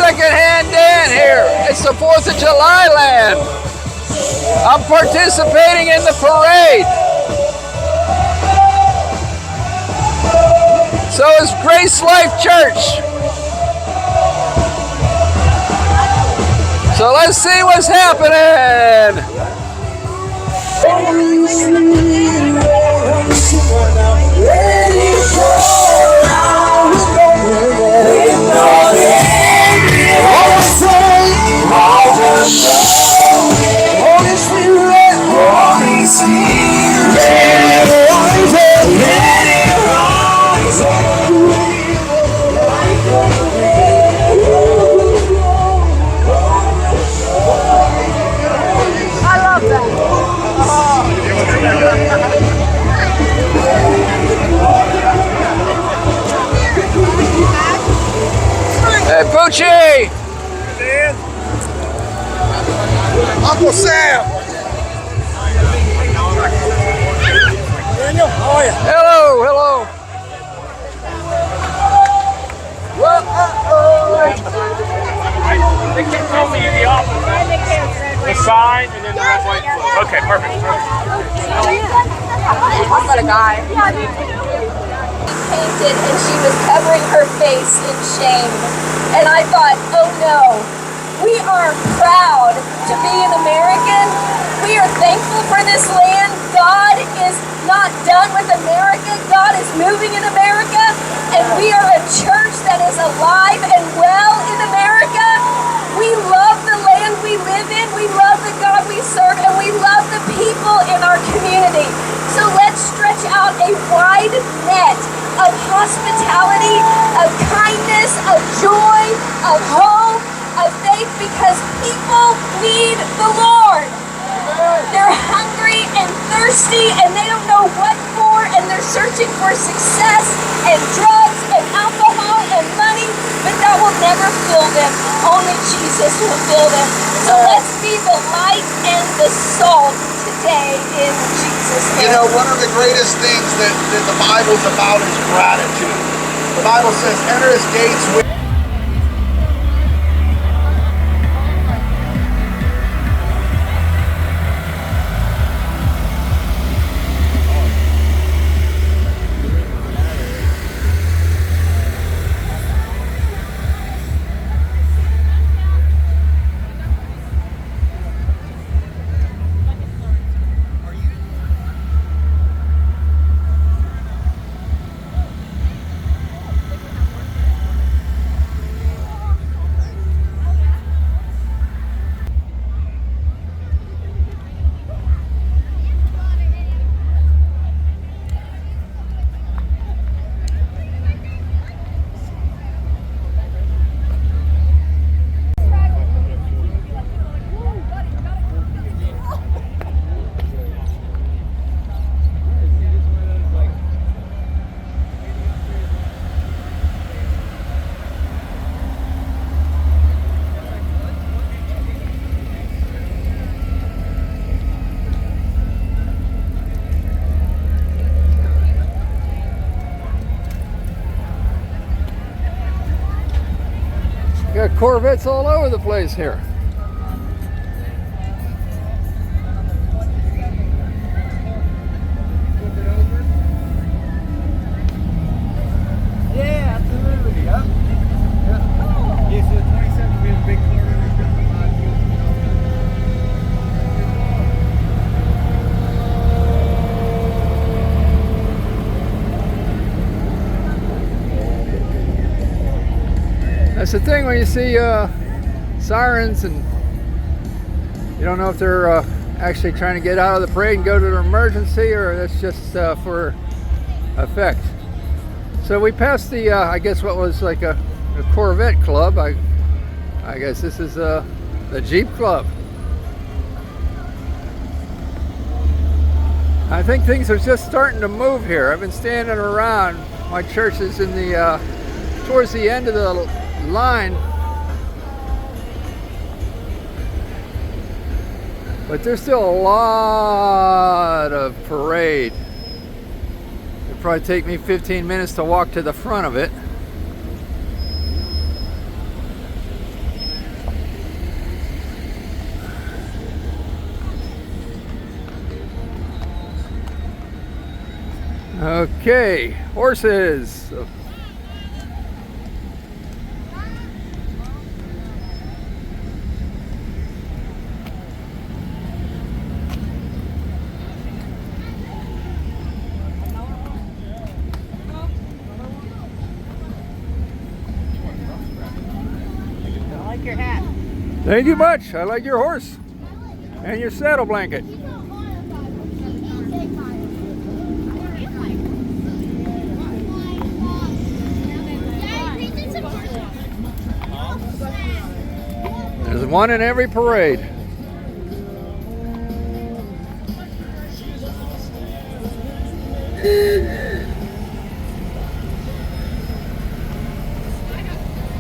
second-hand Dan here. It's the 4th of July land. I'm participating in the parade. So is Grace Life Church. So let's see what's happening. Hey, Poochie! Dan? Uncle Sam! Daniel, how are you? Hello, hello. They can tell me the opposite. The sign and then the red white. Okay, perfect. I've got a guy. Painted and she was covering her face in shame. And I thought, oh no, we are proud to be an American. We are thankful for this land. God is not done with America. God is moving in America. And we are a church that is alive and well in America. We love the land we live in. We love the God we serve. And we love the people in our community. So let's stretch out a wide net of hospitality, of kindness, of joy, of hope, of faith, because people need the Lord. They're hungry and thirsty and they don't know what for, and they're searching for success and drugs and alcohol and money, but that will never fill them. Only Jesus will fill them. So let's be the light and the salt today in Jesus' name. You know, one of the greatest things that the Bible's about is gratitude. The Bible says, enter his gates with... Got Corvettes all over the place here. Yeah, absolutely. Yep. Yeah, so the 27th, we have a big car. That's the thing when you see sirens and you don't know if they're actually trying to get out of the parade and go to an emergency, or that's just for effect. So we passed the, I guess what was like a Corvette club. I guess this is the Jeep club. I think things are just starting to move here. I've been standing around. My church is in the towards the end of the line, but there's still a lot of parade. It'll probably take me 15 minutes to walk to the front of it. Okay, horses. I like your hat. Thank you much. I like your horse and your saddle blanket. There's one in every parade.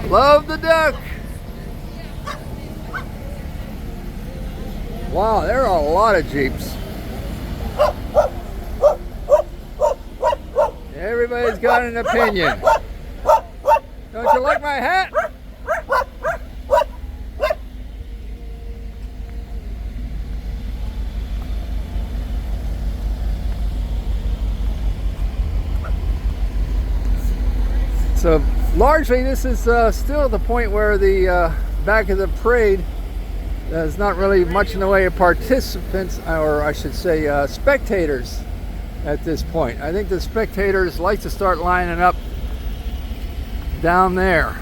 Love the duck. Wow, there are a lot of Jeeps. Everybody's got an opinion. Don't you like my hat? So largely this is still the point where the back of the parade, there's not really much in the way of participants, or I should say spectators at this point. I think the spectators like to start lining up down there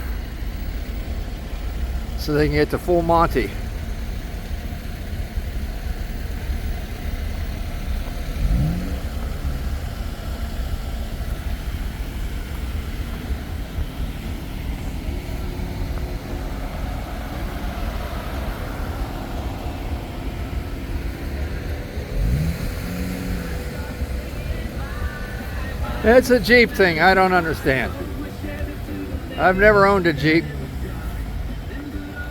so they can get to full Monty. It's a Jeep thing I don't understand. I've never owned a Jeep.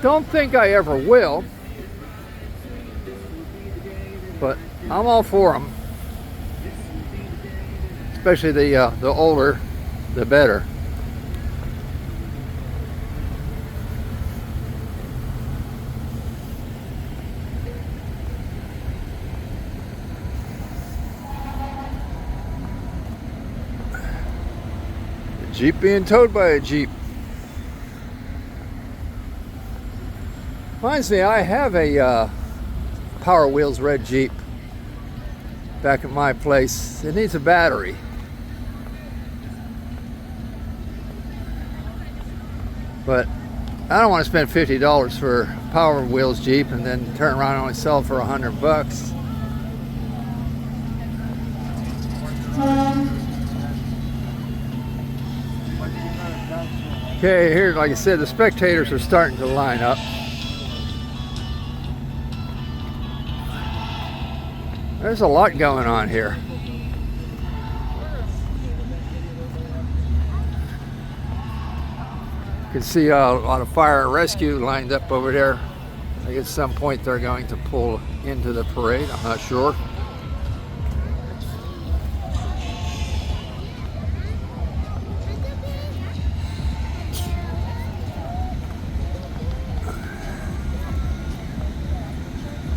Don't think I ever will. But I'm all for them. Especially the older, the better. Jeep being towed by a Jeep. Reminds me, I have a Power Wheels red Jeep back at my place. It needs a battery. But I don't want to spend $50 for a Power Wheels Jeep and then turn around and only sell it for $100. Okay, here, like I said, the spectators are starting to line up. There's a lot going on here. You can see a lot of fire and rescue lined up over there. I think at some point they're going to pull into the parade, I'm not sure.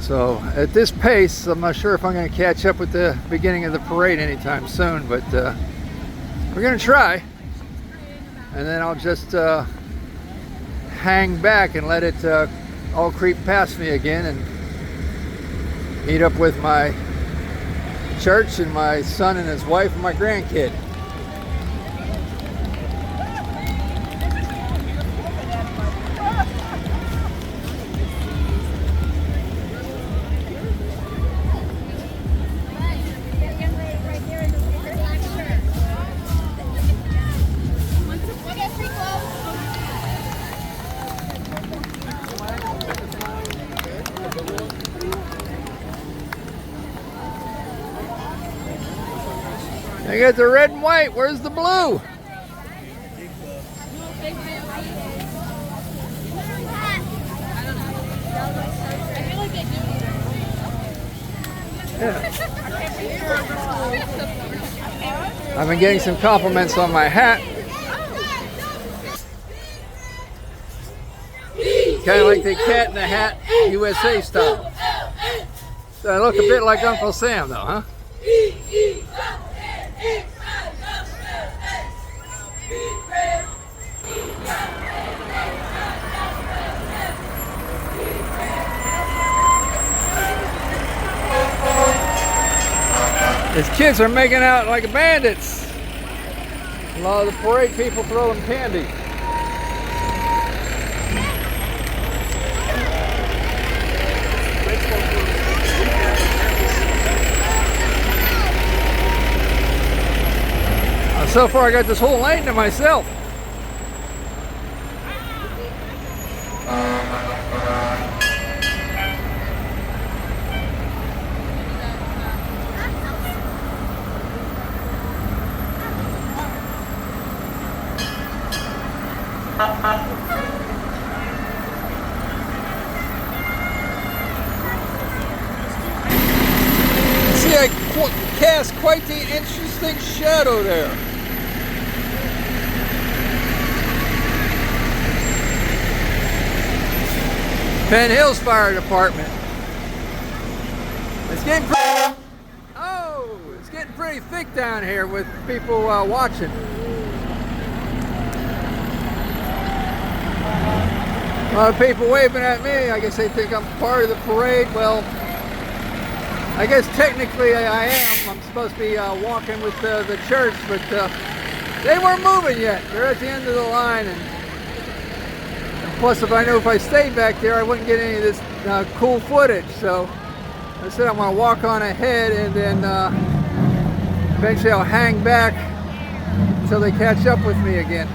So at this pace, I'm not sure if I'm going to catch up with the beginning of the parade anytime soon, but we're going to try. And then I'll just hang back and let it all creep past me again and meet up with my church and my son and his wife and my grandkid. I got the red and white. Where's the blue? Yeah. I've been getting some compliments on my hat. Kind of like the Cat in the Hat USA style. So I look a bit like Uncle Sam though, huh? These kids are making out like bandits. A lot of the parade people throw them candy. So far I got this whole lane to myself. See, I cast quite the interesting shadow there. Penn Hills Fire Department. It's getting it's getting pretty thick down here with people watching. A lot of people waving at me. I guess they think I'm part of the parade. Well, I guess technically I am. I'm supposed to be walking with the church, but they weren't moving yet. They're at the end of the line, and plus, if I stayed back there, I wouldn't get any of this cool footage. So I said I'm going to walk on ahead, and then eventually I'll hang back until they catch up with me again.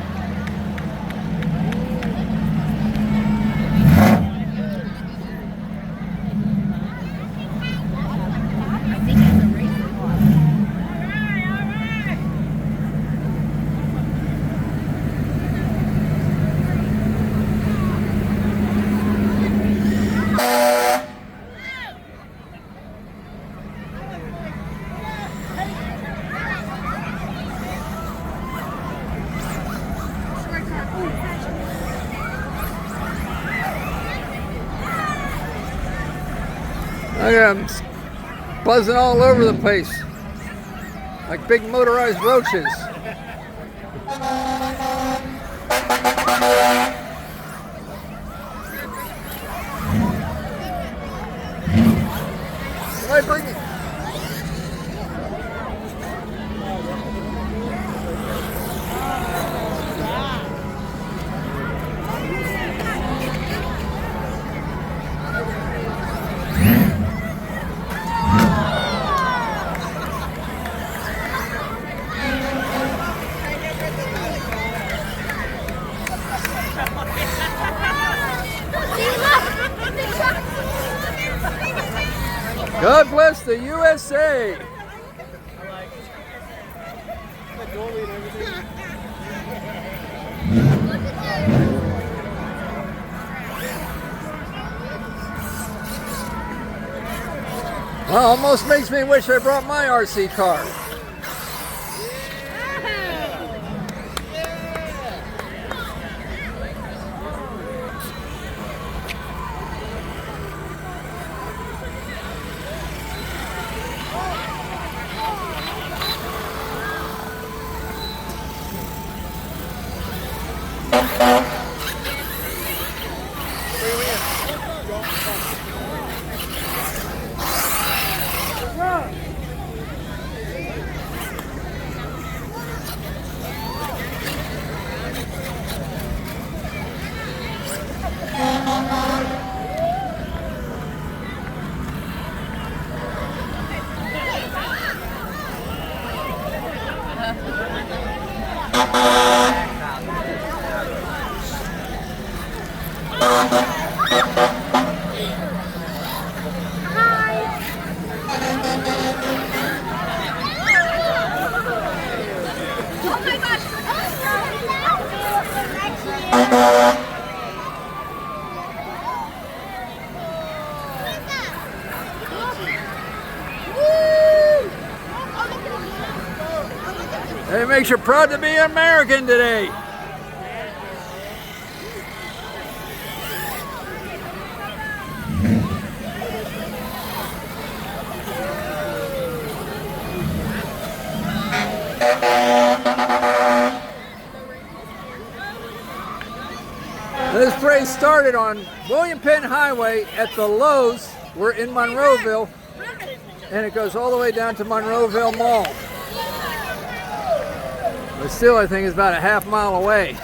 Look at them buzzing all over the place like big motorized roaches. Can I bring it? God bless the USA. Well, almost makes me wish I brought my RC car. It makes you proud to be American today. This parade started on William Penn Highway at the Lowe's. We're in Monroeville. and it goes all the way down to Monroeville Mall. But still, I think it's about a half mile away.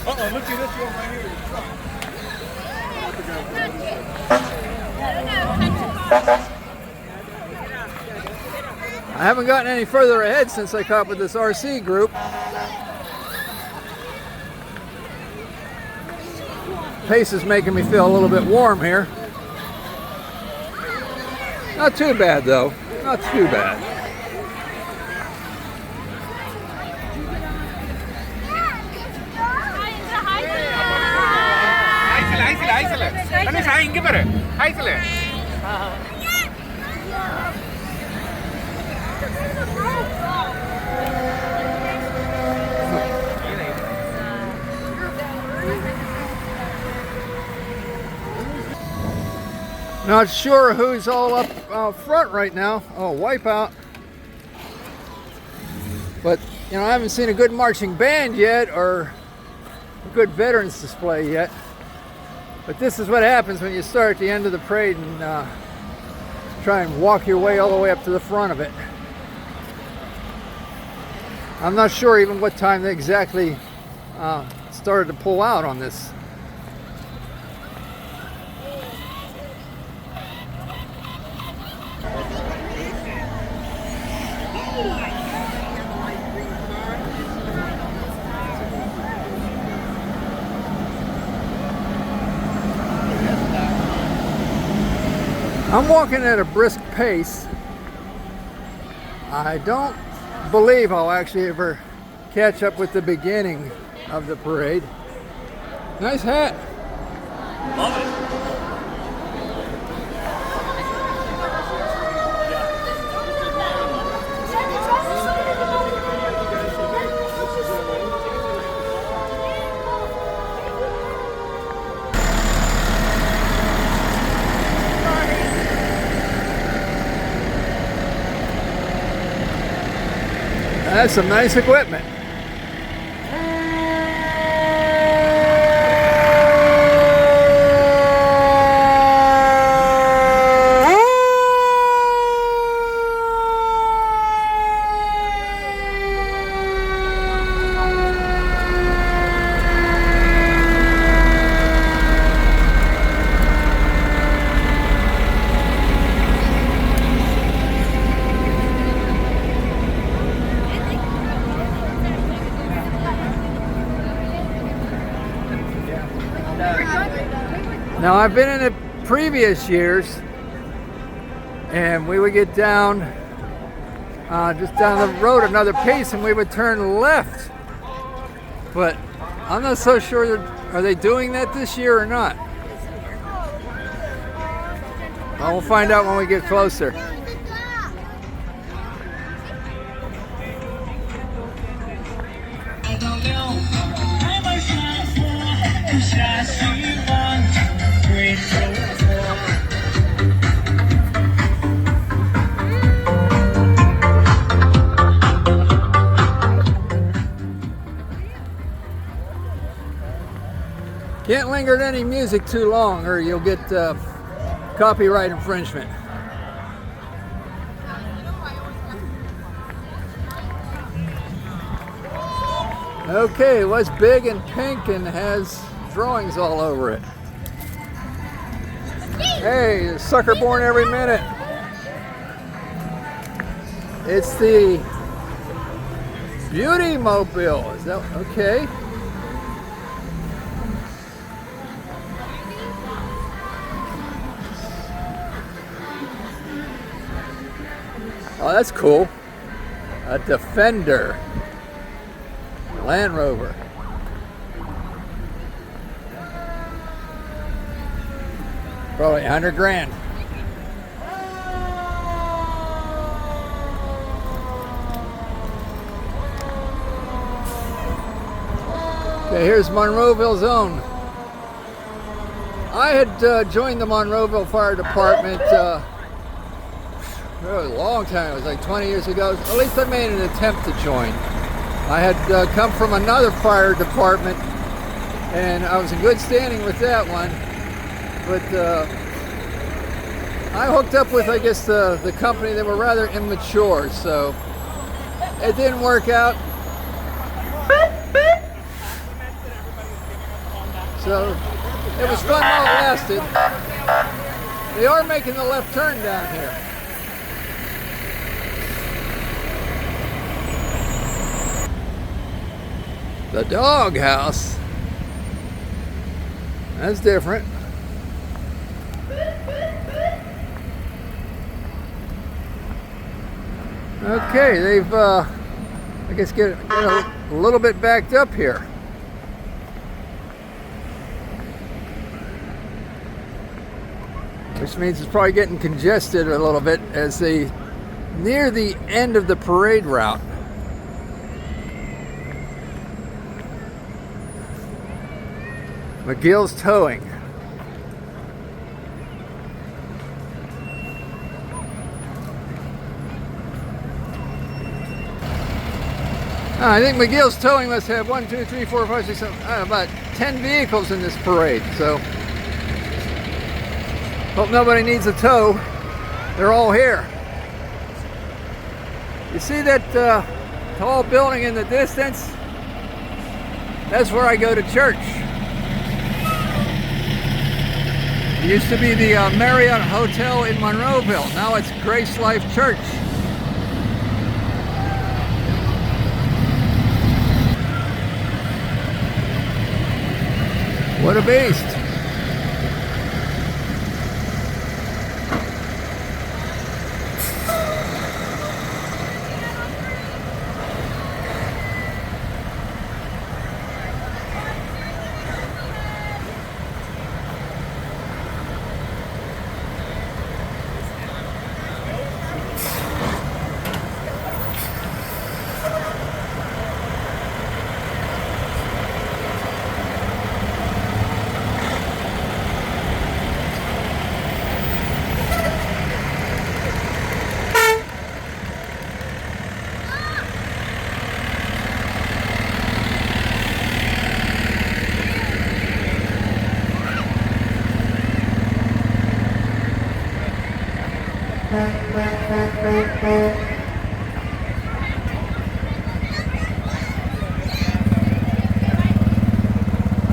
Uh-oh, look at this one right here. I haven't gotten any further ahead since I caught up with this RC group. Pace is making me feel a little bit warm here. Not too bad though, not too bad. Not sure who's all up front right now. Oh, Wipeout. But, you know, I haven't seen a good marching band yet or a good veterans display yet. But this is what happens when you start at the end of the parade and try and walk your way all the way up to the front of it. I'm not sure even what time they exactly started to pull out on this. I'm walking at a brisk pace. I don't believe I'll actually ever catch up with the beginning of the parade. Nice hat. Love it. That's some nice equipment. Now I've been in the previous years and we would get down just down the road another pace and we would turn left, but I'm not so sure are they doing that this year or not. Well, we'll find out when we get closer. Can't linger at any music too long or you'll get copyright infringement. Okay, it was big and pink and has drawings all over it. Hey, there's sucker born every minute. It's the Beauty Mobile. Is that okay? Oh, that's cool. A Defender. Land Rover. Probably 100 grand. Okay, here's Monroeville Zone. I had joined the Monroeville Fire Department a long time. It was like 20 years ago. At least I made an attempt to join. I had come from another fire department and I was in good standing with that one. but I hooked up with, I guess, the company. They were rather immature, so it didn't work out. So it was fun while it lasted. They are making the left turn down here. The dog house. That's different. Okay, they've I guess get a little bit backed up here. Which means it's probably getting congested a little bit as they near the end of the parade route. McGill's Towing. I think McGill's Towing must have 1, 2, 3, 4, 5, 6, 7, about 10 vehicles in this parade. So hope nobody needs a tow. They're all here. You see that tall building in the distance? That's where I go to church. It used to be the Marriott Hotel in Monroeville. Now it's Grace Life Church. What a beast.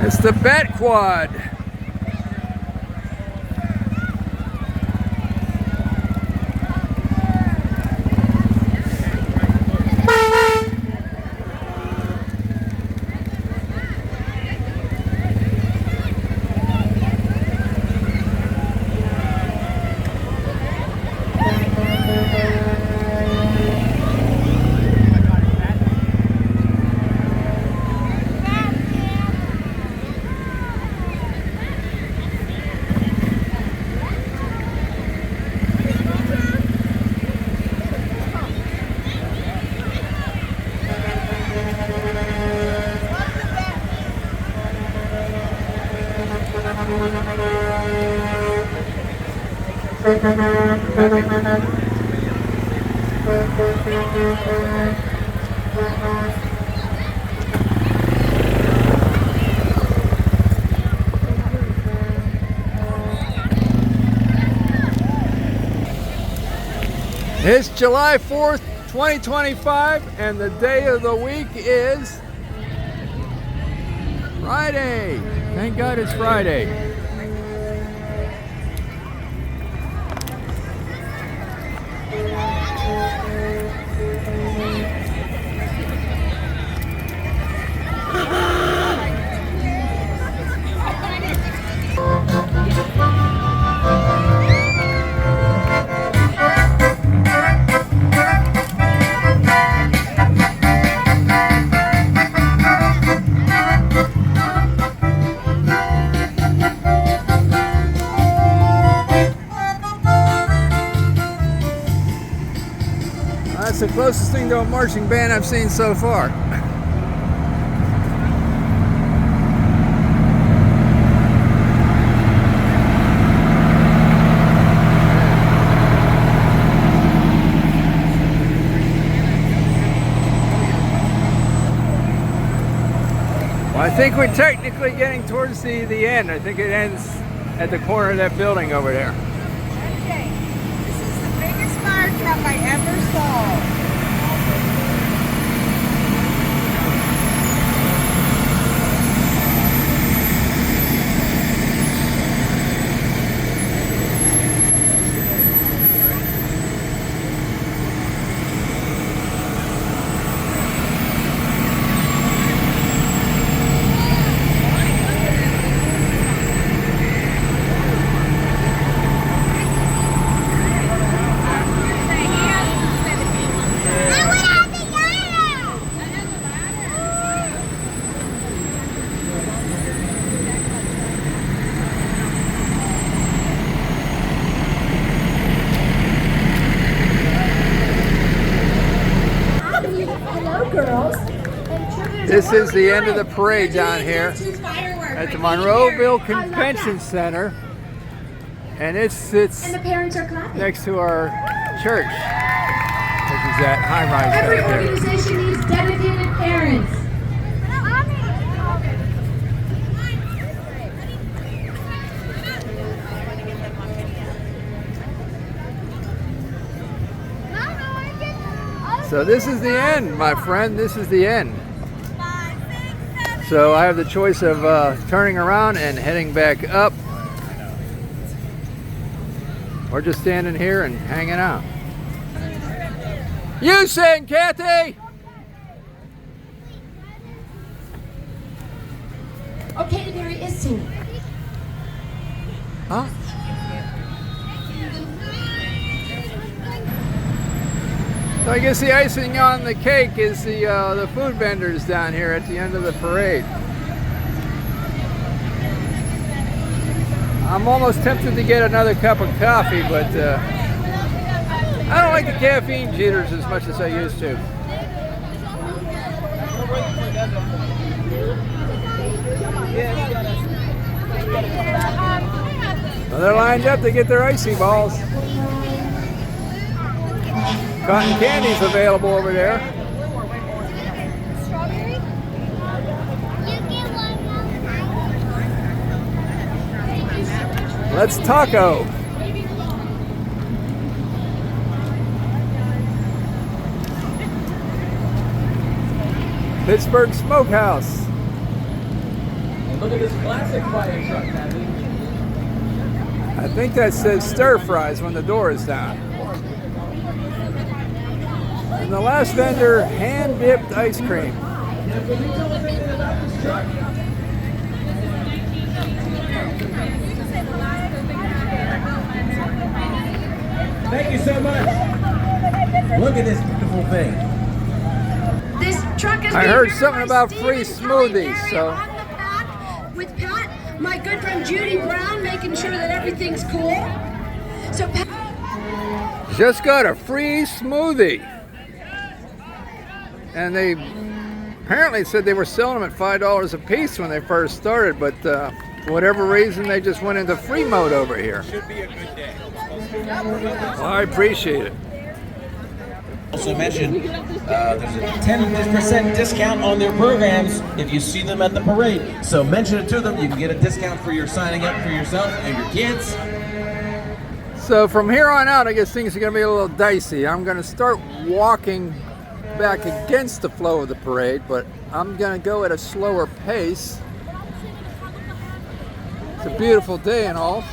It's the Bat Quad. It's July 4th, 2025, and the day of the week is Friday. Thank God it's Friday. That's the closest thing to a marching band I've seen so far. Well, I think we're technically getting towards the end. I think it ends at the corner of that building over there. Okay, this is the biggest fire truck I ever saw. This is the end of the parade down here at the Monroeville Convention Center, and it's next to our church, which is that high rise Every right there. organization needs dedicated parents. So this is the end, my friend. This is the end. So I have the choice of turning around and heading back up, or just standing here and hanging out. You sing, Kathy! Oh, Katy Perry is singing. Huh? So I guess the icing on the cake is the food vendors down here at the end of the parade. I'm almost tempted to get another cup of coffee, but I don't like the caffeine jitters as much as I used to. Well, they're lined up to get their icy balls. Cotton candy's available over there. Strawberry? You get one. Let's taco. Pittsburgh Smokehouse. Look at this classic fire truck, Kathy. I think that says stir fries when the door is down. And the last vendor, hand-dipped ice cream. Thank you so much. Look at this beautiful thing. This truck is I being heard driven something by about Steve free and Kelly smoothies, Berry so- on the back with Pat, my good friend Judy Brown, making sure that everything's cool. So Pat, Just got a free smoothie. And they apparently said they were selling them at $5 a piece when they first started, but for whatever reason, they just went into free mode over here. Should be a good day. Well, I appreciate it. Also mentioned, there's a 10% discount on their programs if you see them at the parade. So mention it to them. You can get a discount for your signing up for yourself and your kids. So from here on out, I guess things are going to be a little dicey. I'm going to start walking back against the flow of the parade, but I'm going to go at a slower pace. It's a beautiful day and all.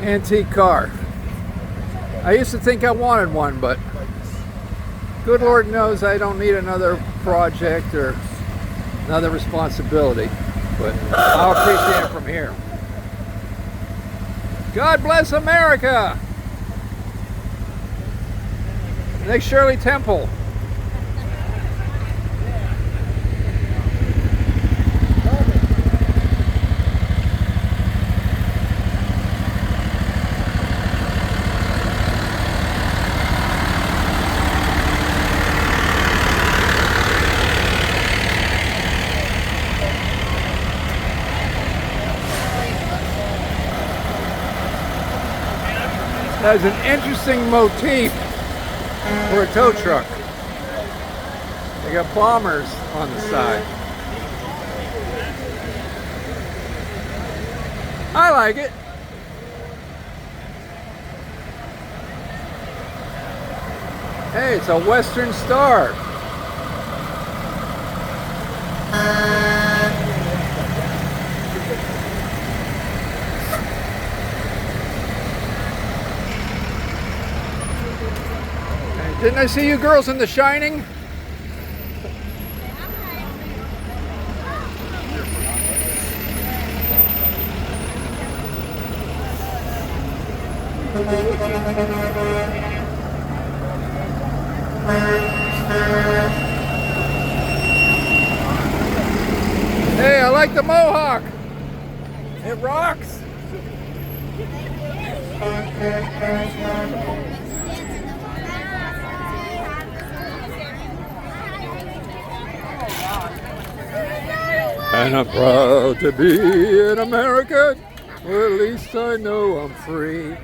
Antique car. I used to think I wanted one, but good Lord knows I don't need another project or another responsibility. But I'll appreciate it from here. God bless America! Next Shirley Temple. That's an interesting motif for a tow truck. They got bombers on the side. I like it. Hey, it's a Western Star. Hey, didn't I see you girls in The Shining? Hey, I like the Mohawk. It rocks. And I'm proud to be an American. Well, at least I know I'm free.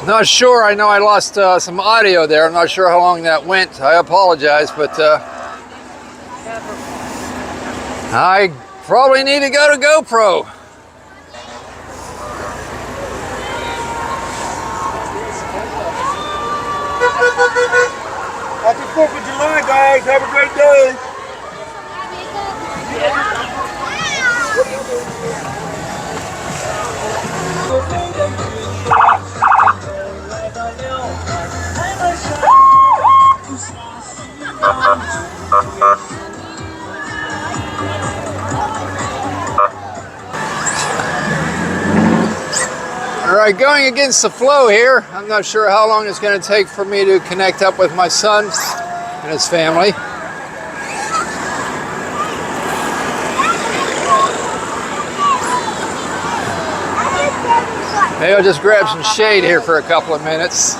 Not sure. I know I lost some audio there. I'm not sure how long that went. I apologize, but I probably need to go to GoPro. Happy 4th of July, guys. Have a great day. All right, going against the flow here. I'm not sure how long it's going to take for me to connect up with my son and his family. Maybe I'll just grab some shade here for a couple of minutes.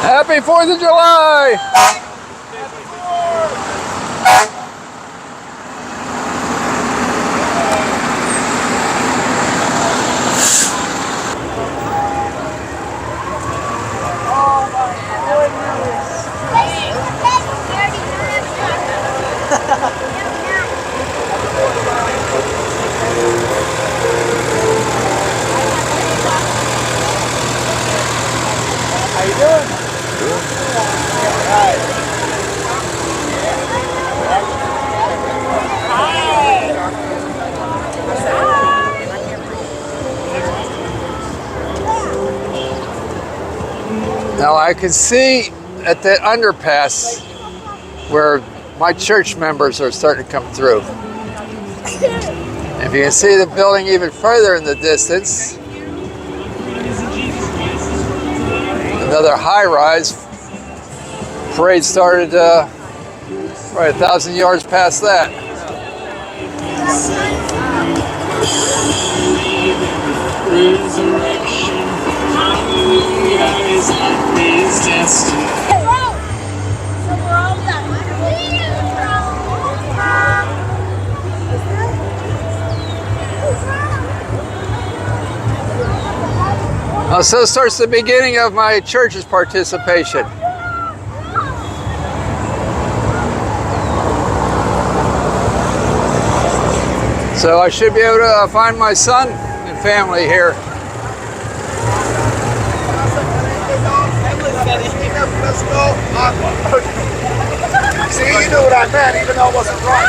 Happy 4th of July! How you doing? Now I can see at the underpass where my church members are starting to come through. If you can see the building even further in the distance, another high-rise. Parade started right 1,000 yards past that. So starts the beginning of my church's participation. So I should be able to find my son and family here Fresno Agua. See, you knew what I meant, even though it wasn't right.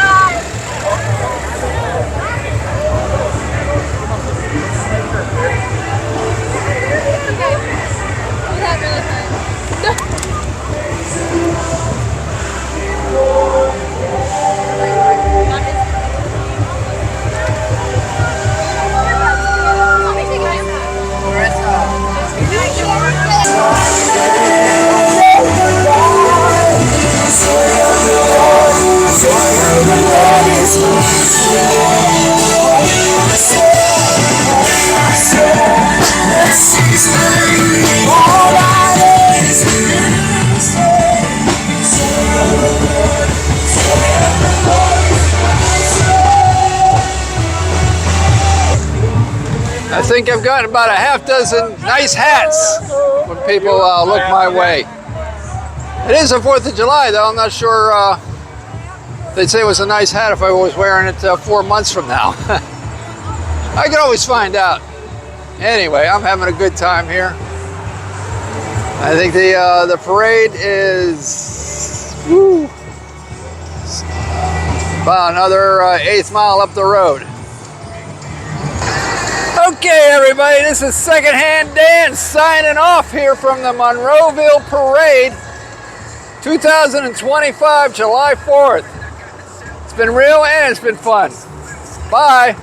I think I've got about a half dozen nice hats when people look my way. It is the 4th of July though. I'm not sure they'd say it was a nice hat if I was wearing it 4 months from now. I can always find out. Anyway, I'm having a good time here. I think the parade is about another 1/8 mile up the road. Okay, everybody, this is Secondhand Dan signing off here from the Monroeville Parade, 2025, July 4th. It's been real and it's been fun. Bye.